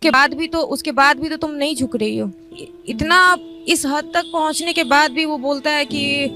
उसके बाद भी तो तुम नहीं झुक रही हो। इतना इस हद तक पहुंचने के बाद भी वो बोलता है कि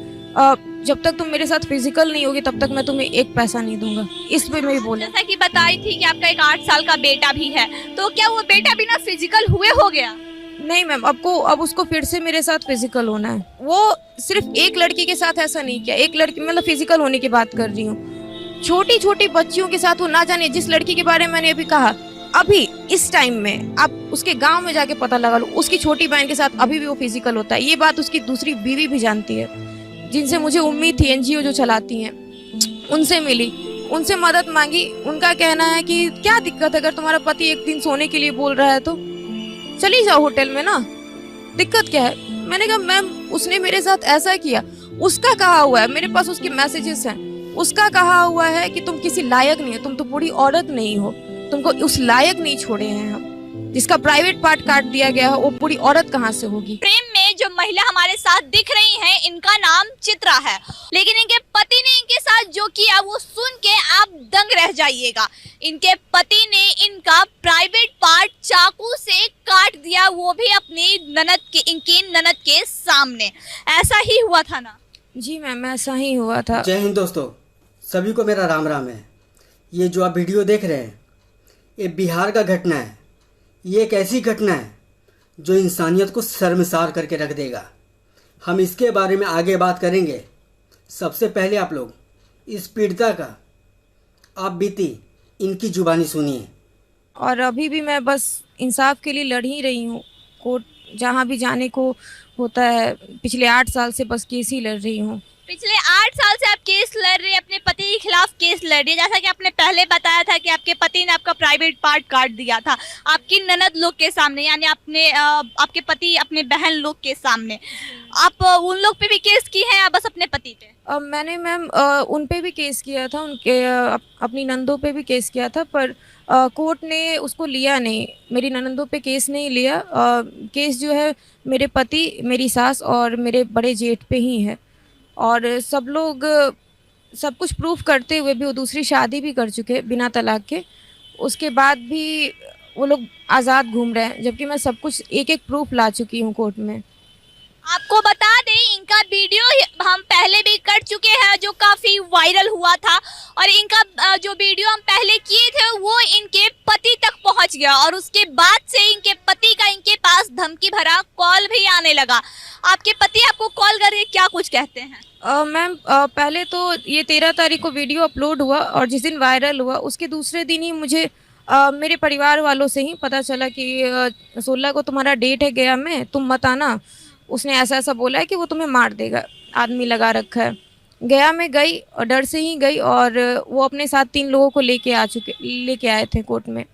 जब तक तुम मेरे साथ फिजिकल नहीं होगी तब तक मैं तुम्हें एक पैसा नहीं दूंगा। इस पे मैं भी बोला। जैसा कि बताई थी कि आपका एक 8 साल का बेटा भी है, तो क्या वो बेटा बिना फिजिकल हुए हो गया? नहीं मैम, अब उसको फिर से मेरे साथ फिजिकल होना है। वो सिर्फ एक लड़की के साथ ऐसा नहीं किया, एक लड़की मतलब फिजिकल होने की बात कर रही हूँ, छोटी छोटी बच्चियों के साथ वो ना जाने जिस लड़की के बारे में मैंने अभी कहा, अभी इस टाइम में आप उसके गांव में जाके पता लगा लो, उसकी छोटी बहन के साथ अभी भी वो फिजिकल होता है। ये बात उसकी दूसरी बीवी भी जानती है, जिनसे मुझे उम्मीद थी, एनजीओ जो चलाती हैं उनसे मिली, उनसे मदद मांगी। उनका कहना है कि क्या दिक्कत है, अगर तुम्हारा पति एक दिन सोने के लिए बोल रहा है तो चली जाओ होटल में ना, दिक्कत क्या है। मैंने कहा मैम उसने मेरे साथ ऐसा किया, उसका कहा हुआ है, मेरे पास उसके मैसेजेस हैं, उसका कहा हुआ है कि तुम किसी लायक नहीं हो, तुम तो बुरी औरत नहीं हो, तुमको उस लायक नहीं छोड़े हैं हम। जिसका प्राइवेट पार्ट काट दिया गया है वो बुरी औरत कहाँ से होगी। प्रेम में जो महिला हमारे साथ दिख रही हैं, इनका नाम चित्रा है, लेकिन इनके पति ने इनके साथ जो किया वो सुन के आप दंग रह जाइएगा। इनके पति ने इनका प्राइवेट पार्ट चाकू से काट दिया, वो भी अपनी इनकी ननद के सामने। ऐसा ही हुआ था ना? जी मैम ऐसा ही हुआ था। जय हिंद दोस्तों, सभी को मेरा राम राम है। ये जो आप वीडियो देख रहे हैं ये बिहार का घटना है। ये एक ऐसी घटना है जो इंसानियत को शर्मसार करके रख देगा। हम इसके बारे में आगे बात करेंगे। सबसे पहले आप लोग इस पीड़िता का आप बीती इनकी जुबानी सुनिए। और अभी भी मैं बस इंसाफ के लिए लड़ ही रही हूँ। कोर्ट जहाँ भी जाने को होता है, पिछले 8 साल से बस केस ही लड़ रही हूँ। पिछले 8 साल से आप केस लड़ रहे हैं, अपने पति के खिलाफ केस लड़ रही है। जैसा कि आपने पहले बताया था कि आपके पति ने आपका प्राइवेट पार्ट काट दिया था आपकी ननद लोग के सामने, यानी आपके पति अपने बहन लोग के सामने। आप उन लोग पे भी केस की है या बस अपने पति पे? मैंने मैम उन पे भी केस किया था, उनके अपनी नंदों पे भी केस किया था, पर कोर्ट ने उसको लिया नहीं, मेरी ननदों पे केस नहीं लिया। केस जो है मेरे पति, मेरी सास और मेरे बड़े जेठ पे ही है। और सब लोग सब कुछ प्रूफ करते हुए भी वो दूसरी शादी भी कर चुके बिना तलाक के, उसके बाद भी वो लोग आज़ाद घूम रहे हैं, जबकि मैं सब कुछ एक एक प्रूफ ला चुकी हूँ कोर्ट में। आपको बता दें इनका वीडियो हम पहले भी कर चुके हैं जो काफी वायरल हुआ था, और इनका जो वीडियो हम पहले किए थे वो इनके पति तक पहुंच गया, और उसके बाद से इनके पति का इनके पास धमकी भरा कॉल भी आने लगा। आपके पति आपको कॉल करके क्या कुछ कहते हैं? मैम पहले तो ये 13 तारीख को वीडियो अपलोड हुआ और जिस दिन वायरल हुआ उसके दूसरे दिन ही मुझे मेरे परिवार वालों से ही पता चला कि 16 को तुम्हारा डेट है गया में, तुम मत आना। उसने ऐसा ऐसा बोला है कि वो तुम्हें मार देगा, आदमी लगा रखा है। गया में गई और डर से ही गई, और वो अपने साथ 3 लोगों को लेके आए थे कोर्ट में।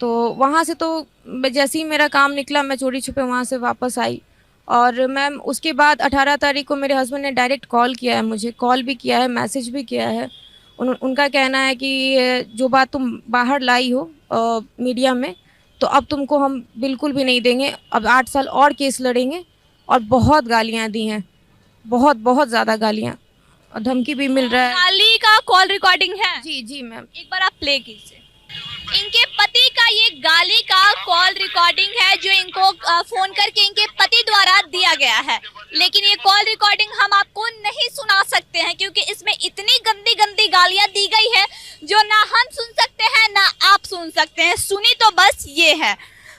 तो वहाँ से तो जैसे ही मेरा काम निकला मैं चोरी छुपे वहाँ से वापस आई। और मैम उसके बाद 18 तारीख को मेरे हस्बैंड ने डायरेक्ट कॉल किया है, मुझे कॉल भी किया है, मैसेज भी किया है। उनका कहना है कि जो बात तुम बाहर लाई हो मीडिया में, तो अब तुमको हम बिल्कुल भी नहीं देंगे, अब 8 साल और केस लड़ेंगे। और बहुत गालियां दी हैं, बहुत बहुत ज़्यादा गालियां, और धमकी भी मिल रहा है। गाली का कॉल रिकॉर्डिंग है? जी जी मैम। एक बार आप प्ले कीजिए। इनके पति का ये गाली का कॉल रिकॉर्डिंग है जो इनको फोन करके इनके पति द्वारा दिया गया है, लेकिन ये कॉल रिकॉर्डिंग हम आपको नहीं सुना सकते हैं क्योंकि इसमें इतनी गंदी गंदी गालियां दी गई है जो ना हम सुन सकते हैं ना आप सुन सकते हैं। सुनी तो बस ये है।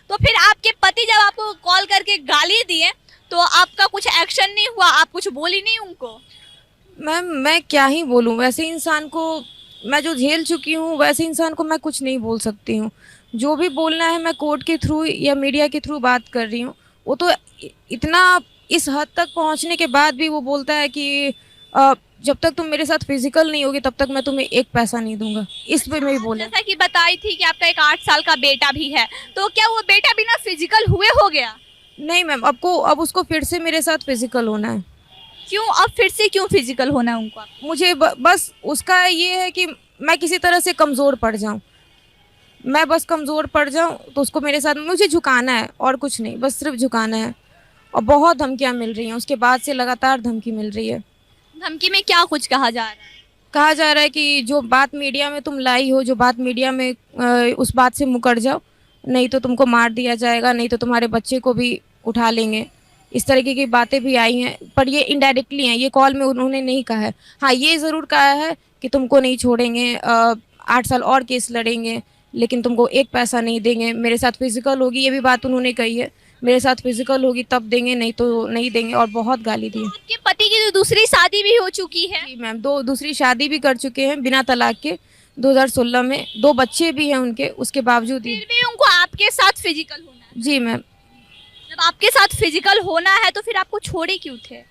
तो फिर आपके पति जब आपको कॉल करके गाली दिए तो आपका कुछ एक्शन नहीं हुआ, आप कुछ बोली नहीं उनको? मैम मैं क्या ही बोलूँ, वैसे इंसान को, मैं जो झेल चुकी हूँ वैसे इंसान को मैं कुछ नहीं बोल सकती हूँ। जो भी बोलना है मैं कोर्ट के थ्रू या मीडिया के थ्रू बात कर रही हूँ। वो तो इतना इस हद तक पहुँचने के बाद भी वो बोलता है कि जब तक तुम मेरे साथ फिजिकल नहीं होगी तब तक मैं तुम्हें एक पैसा नहीं दूंगा। इस पे मैं भी बोला। जैसा कि बताई थी कि आपका एक 8 साल का बेटा भी है, तो क्या वो बेटा बिना फिजिकल हुए हो गया? नहीं मैम, अब उसको फिर से मेरे साथ फिजिकल होना है। क्यों? अब फिर से क्यों फिजिकल होना है उनको? मुझे बस उसका ये है कि मैं किसी तरह से कमज़ोर पड़ जाऊं, मैं बस कमज़ोर पड़ जाऊं तो उसको मेरे साथ मुझे झुकाना है और कुछ नहीं, बस सिर्फ झुकाना है। और बहुत धमकियां मिल रही हैं, उसके बाद से लगातार धमकी मिल रही है। धमकी में क्या कुछ कहा जा रहा है? कहा जा रहा है कि जो बात मीडिया में तुम लाई हो, जो बात मीडिया में उस बात से मुकर जाओ, नहीं तो तुमको मार दिया जाएगा, नहीं तो तुम्हारे बच्चे को भी उठा लेंगे। इस तरीके की बातें भी आई हैं, पर ये इनडायरेक्टली हैं, ये कॉल में उन्होंने नहीं कहा है। हाँ, ये ज़रूर कहा है कि तुमको नहीं छोड़ेंगे, 8 साल और केस लड़ेंगे, लेकिन तुमको एक पैसा नहीं देंगे। मेरे साथ फिजिकल होगी, ये भी बात उन्होंने कही है, मेरे साथ फिजिकल होगी तब देंगे, नहीं तो नहीं देंगे, और बहुत गाली दी है। आपके पति की तो दूसरी शादी भी हो चुकी है। जी मैम, दो दूसरी शादी भी कर चुके हैं बिना तलाक के, 2016 में 2 बच्चे भी हैं उनके, उसके बावजूद ही। फिर भी उनको आपके साथ फिजिकल होना है। जी मैम, जब आपके साथ फिजिकल होना है तो फिर आपको छोड़े क्यों थे?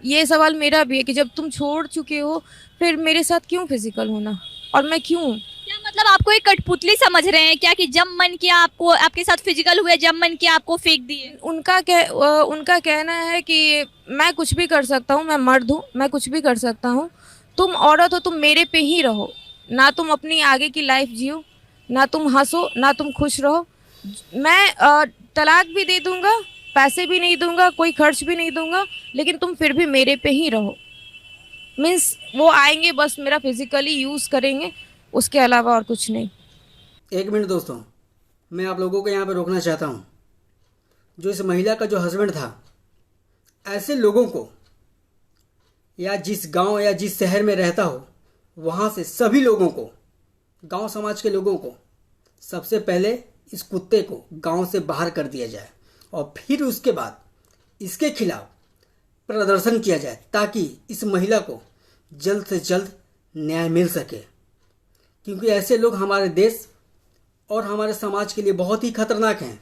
ये सवाल मेरा भी है कि जब तुम छोड़ चुके हो फिर मेरे साथ क्यों फिजिकल होना, और मैं क्यों? क्या मतलब आपको एक कठपुतली समझ रहे हैं क्या कि जब मन किया आपको आपके साथ फिजिकल हुए, जब मन किया आपको फेंक दिए? उनका कहना है कि मैं कुछ भी कर सकता हूँ, मैं मर्द हूँ, मैं कुछ भी कर सकता हूँ, तुम औरत हो, तुम मेरे पे ही रहो, ना तुम अपनी आगे की लाइफ जियो, ना तुम हंसो, ना तुम खुश रहो। मैं तलाक भी दे दूंगा, पैसे भी नहीं दूंगा, कोई खर्च भी नहीं दूंगा, लेकिन तुम फिर भी मेरे पे ही रहो। मीन्स वो आएंगे बस मेरा फिजिकली यूज़ करेंगे, उसके अलावा और कुछ नहीं। एक मिनट दोस्तों, मैं आप लोगों को यहाँ पे रोकना चाहता हूँ। जो इस महिला का जो हस्बैंड था, ऐसे लोगों को, या जिस गांव या जिस शहर में रहता हो, वहाँ से सभी लोगों को, गांव समाज के लोगों को, सबसे पहले इस कुत्ते को गांव से बाहर कर दिया जाए, और फिर उसके बाद इसके खिलाफ प्रदर्शन किया जाए, ताकि इस महिला को जल्द से जल्द न्याय मिल सके। क्योंकि ऐसे लोग हमारे देश और हमारे समाज के लिए बहुत ही खतरनाक हैं।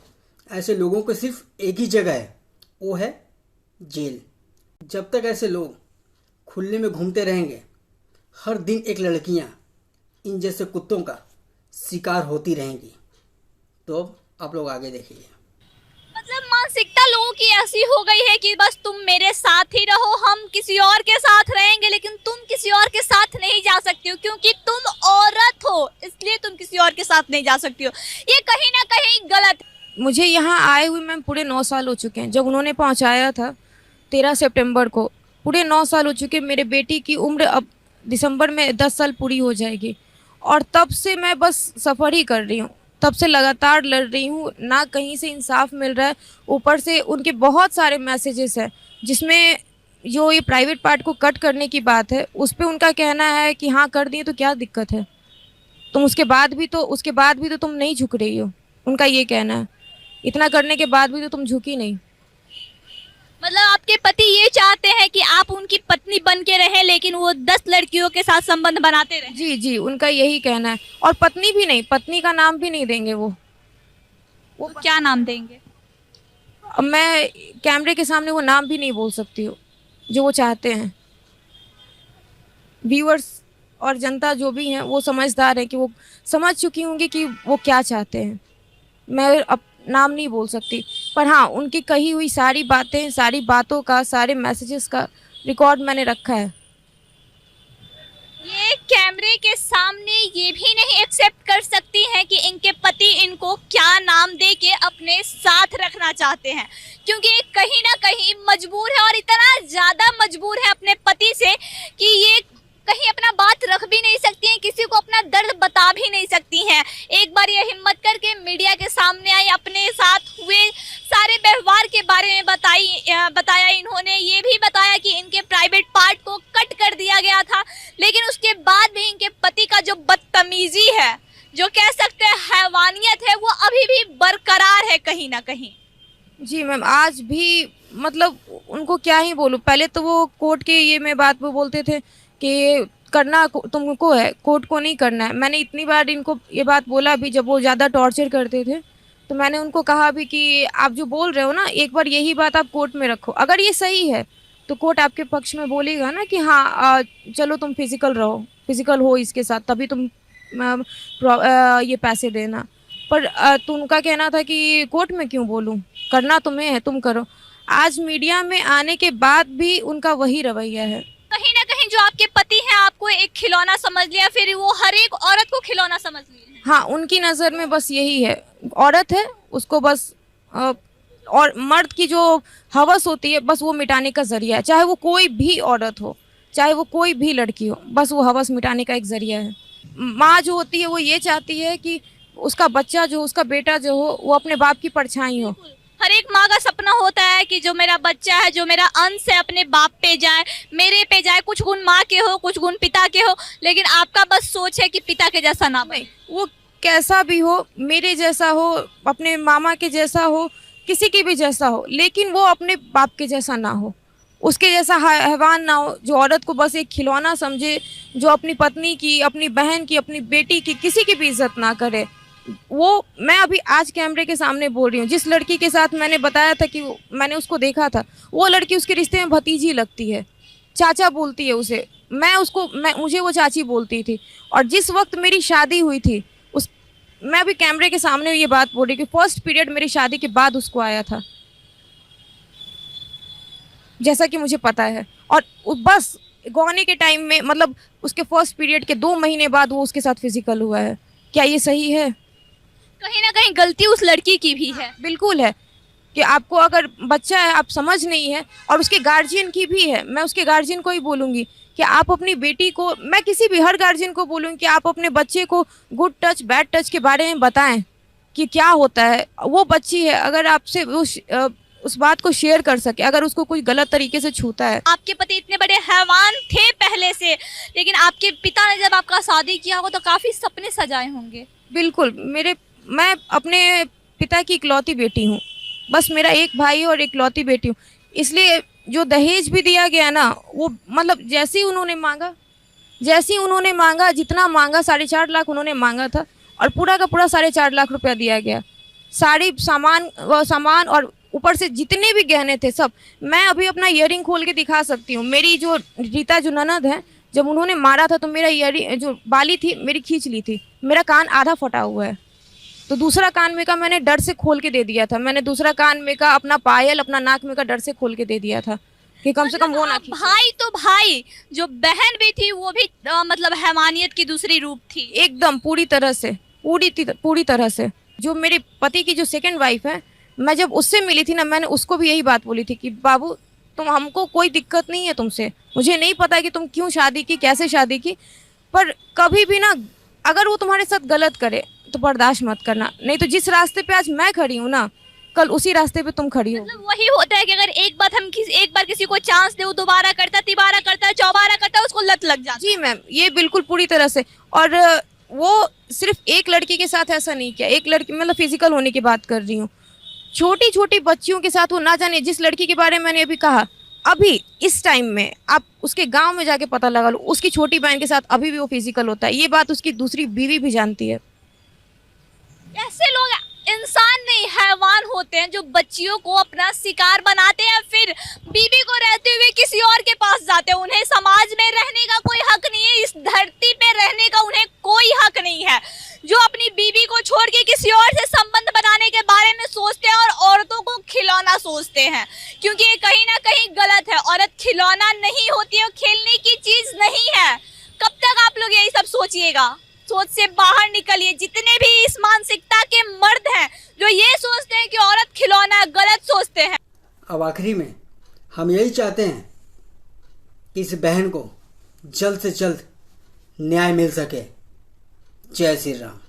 ऐसे लोगों को सिर्फ एक ही जगह है, वो है जेल। जब तक ऐसे लोग खुले में घूमते रहेंगे, हर दिन एक लड़कियां इन जैसे कुत्तों का शिकार होती रहेंगी। तो अब आप लोग आगे देखिए। मतलब मानसिकता लोगों की ऐसी हो गई है कि बस तुम मेरे साथ ही रहो, हम किसी और के साथ रहेंगे, लेकिन तुम किसी और के साथ नहीं जा सकती हो क्योंकि तुम औरत हो, इसलिए तुम किसी और के साथ नहीं जा सकती हो। ये कहीं ना कहीं गलत है। मुझे यहाँ आए हुए मैम पूरे 9 साल हो चुके हैं। जब उन्होंने पहुँचाया था 13 सितंबर को, पूरे 9 साल हो चुके। मेरे बेटी की उम्र अब दिसंबर में 10 साल पूरी हो जाएगी, और तब से मैं बस सफ़र ही कर रही हूँ, तब से लगातार लड़ रही हूँ, ना कहीं से इंसाफ मिल रहा है। ऊपर से उनके बहुत सारे मैसेजेस हैं जिसमें जो ये प्राइवेट पार्ट को कट करने की बात है, उस पर उनका कहना है कि हाँ कर दिए तो क्या दिक्कत है, तुम उसके बाद भी तो तुम नहीं झुक रही हो। उनका ये कहना है, इतना करने के बाद भी तो तुम झुकी नहीं। मतलब आपके पति ये चाहते हैं कि आप उनकी पत्नी बन के रहें, लेकिन वो 10 लड़कियों के साथ संबंध बनाते रहें। जी जी, उनका यही कहना है। और पत्नी भी नहीं, पत्नी का नाम भी नहीं देंगे वो तो क्या नाम देंगे? अब मैं कैमरे के सामने वो नाम भी नहीं बोल सकती हूँ जो वो चाहते हैं। व्यूअर्स और जनता जो भी हैं वो समझदार है कि वो समझ चुकी होंगी कि वो क्या चाहते हैं। मैं अब नाम नहीं बोल सकती, पर हाँ उनकी कही हुई सारी बातें, सारी बातों का, सारे मैसेजेस का रिकॉर्ड मैंने रखा है। ये कैमरे के सामने ये भी नहीं एक्सेप्ट कर सकती हैं कि इनके पति इनको क्या नाम दे के अपने साथ रखना चाहते हैं, क्योंकि ये कहीं ना कहीं मजबूर है, और इतना ज़्यादा मजबूर है अपने पति से कि ये कहीं अपना बात रख भी नहीं सकती हैं, किसी को अपना दर्द बता भी नहीं सकती हैं। एक बार ये हिम्मत करके मीडिया के सामने आई, अपने साथ हुए सारे व्यवहार के बारे में बताया। इन्होंने ये भी बताया कि इनके प्राइवेट पार्ट को कट कर दिया गया था, लेकिन उसके बाद भी इनके पति का जो बदतमीजी है, जो कह सकते हैं हैवानियत है, वो अभी भी बरकरार है कहीं ना कहीं। जी मैम, आज भी मतलब उनको क्या ही बोलूँ। पहले तो वो कोर्ट के ये मैं बात वो बोलते थे कि करना तुमको है, कोर्ट को नहीं करना है। मैंने इतनी बार इनको ये बात बोला भी, जब वो ज़्यादा टॉर्चर करते थे तो मैंने उनको कहा भी कि आप जो बोल रहे हो ना, एक बार यही बात आप कोर्ट में रखो, अगर ये सही है तो कोर्ट आपके पक्ष में बोलेगा ना कि हाँ चलो तुम फिजिकल रहो, फिजिकल हो इसके साथ, तभी तुम ये पैसे देना। पर तो उनका कहना था कि कोर्ट में क्यों बोलूँ, करना तुम्हें है तुम करो। आज मीडिया में आने के बाद भी उनका वही रवैया है। कहीं ना कहीं जो आपके पति हैं आपको एक खिलौना समझ लिया, फिर वो हर एक औरत को खिलौना समझ लिए। हाँ, उनकी नज़र में बस यही है, औरत है उसको बस और मर्द की जो हवस होती है बस वो मिटाने का ज़रिया है। चाहे वो कोई भी औरत हो, चाहे वो कोई भी लड़की हो, बस वो हवस मिटाने का एक ज़रिया है। माँ जो होती है वो ये चाहती है कि उसका बच्चा जो, उसका बेटा जो हो, वो अपने बाप की परछाई हो। हर एक माँ का सपना होता है कि जो मेरा बच्चा है, जो मेरा अंश है, अपने बाप पे जाए, मेरे पे जाए। कुछ गुण माँ के हो, कुछ गुण पिता के हो, लेकिन आपका बस सोच है कि पिता के जैसा ना बने। वो कैसा भी हो, मेरे जैसा हो, अपने मामा के जैसा हो, किसी के भी जैसा हो, लेकिन वो अपने बाप के जैसा ना हो, उसके जैसा हैवान ना हो, जो औरत को बस एक खिलौना समझे, जो अपनी पत्नी की, अपनी बहन की, अपनी बेटी की, किसी की भी इज्जत ना करे। वो मैं अभी आज कैमरे के सामने बोल रही हूँ, जिस लड़की के साथ मैंने बताया था कि मैंने उसको देखा था, वो लड़की उसके रिश्ते में भतीजी लगती है, चाचा बोलती है उसे। मुझे वो चाची बोलती थी। और जिस वक्त मेरी शादी हुई थी, उस मैं अभी कैमरे के सामने ये बात बोल रही कि फर्स्ट पीरियड मेरी शादी के बाद उसको आया था, जैसा कि मुझे पता है। और बस गौने के टाइम में, मतलब उसके फर्स्ट पीरियड के 2 महीने बाद वो उसके साथ फिजिकल हुआ है। क्या ये सही है? कहीं ना कहीं गलती उस लड़की की भी है। बिल्कुल है कि आपको अगर बच्चा है, आप समझ नहीं है, और उसके गार्जियन की भी है। मैं उसके गार्जियन को ही बोलूँगी कि आप अपनी बेटी को, मैं किसी भी हर गार्जियन को बोलूँगी कि आप अपने बच्चे को गुड टच बैड टच के बारे में बताएं कि क्या होता है। वो बच्ची है, अगर आपसे उस बात को शेयर कर सके, अगर उसको कोई गलत तरीके से छूता है। आपके पति इतने बड़े हैवान थे पहले से, लेकिन आपके पिता ने जब आपका शादी किया होगा तो काफी सपने सजाए होंगे। बिल्कुल, मैं अपने पिता की इकलौती बेटी हूँ, बस मेरा एक भाई और इकलौती बेटी हूँ। इसलिए जो दहेज भी दिया गया ना, वो मतलब जैसे ही उन्होंने मांगा, जितना मांगा 4.5 लाख उन्होंने मांगा था, और पूरा का पूरा 4.5 लाख रुपया दिया गया। सारी सामान और ऊपर से जितने भी गहने थे सब। मैं अभी अपना ईयरिंग खोल के दिखा सकती हूँ। मेरी जो रीता जो ननद है, जब उन्होंने मारा था तो मेरा ईयरिंग जो बाली थी मेरी खींच ली थी, मेरा कान आधा फटा हुआ है। तो दूसरा कान में का मैंने डर से खोल के दे दिया था। मैंने दूसरा कान में का अपना पायल, अपना नाक में का डर से खोल के दे दिया था कि कम से कम वो ना खींचे। भाई तो भाई, जो बहन भी थी वो भी मतलब हैवानियत की दूसरी रूप थी। एकदम पूरी तरह से। जो मेरे पति की जो सेकंड वाइफ है, मैं जब उससे मिली थी ना, मैंने उसको भी यही बात बोली थी कि बाबू, तुम, हमको कोई दिक्कत नहीं है तुमसे, मुझे नहीं पता कि तुम क्यों शादी की, कैसे शादी की, पर कभी भी ना अगर वो तुम्हारे साथ गलत करे तो बर्दाश्त मत करना। नहीं तो जिस रास्ते पे आज मैं खड़ी हूँ ना, कल उसी रास्ते पे तुम खड़ी हो। मतलब वही होता है कि अगर एक बार किसी को चांस दे, वो दोबारा करता है, तिबारा करता है, चौबारा करता है, उसको लत लग जाती है। जी मैम, ये बिल्कुल पूरी तरह से। और वो सिर्फ एक लड़की के साथ ऐसा नहीं किया, एक लड़की मतलब फिजिकल होने की बात कर रही हूँ, छोटी छोटी बच्चियों के साथ वो ना जाने, जिस लड़की के बारे में मैंने अभी कहा, अभी इस टाइम में आप उसके गांव में जाके पता लगा लो, उसकी छोटी बहन के साथ अभी भी वो फिजिकल होता है। ये बात उसकी दूसरी बीवी भी जानती है। ऐसे लोग इंसान नहीं, हैवान होते हैं जो बच्चियों को अपना शिकार बनाते हैं, फिर बीवी को रहते हुए किसी और के पास जाते हैं। उन्हें समाज में रहने का कोई हक नहीं है, इस धरती पे रहने का उन्हें कोई हक नहीं है। जो अपनी बीवी को छोड़ के किसी और से संबंध बनाने के बारे में सोचते हैं और औरतों को खिलौना सोचते हैं, क्योंकि ये कहीं ना कहीं गलत है। औरत खिलौना नहीं होती है, खेलने की चीज नहीं है। कब तक आप लोग यही सब सोचिएगा? सोच से बाहर निकलिए। जितने भी इस मानसिकता के मर्द हैं जो ये सोचते हैं कि औरत खिलौना, गलत सोचते हैं। अब आखिरी में हम यही चाहते हैं कि इस बहन को जल्द से जल्द न्याय मिल सके। जय श्री राम।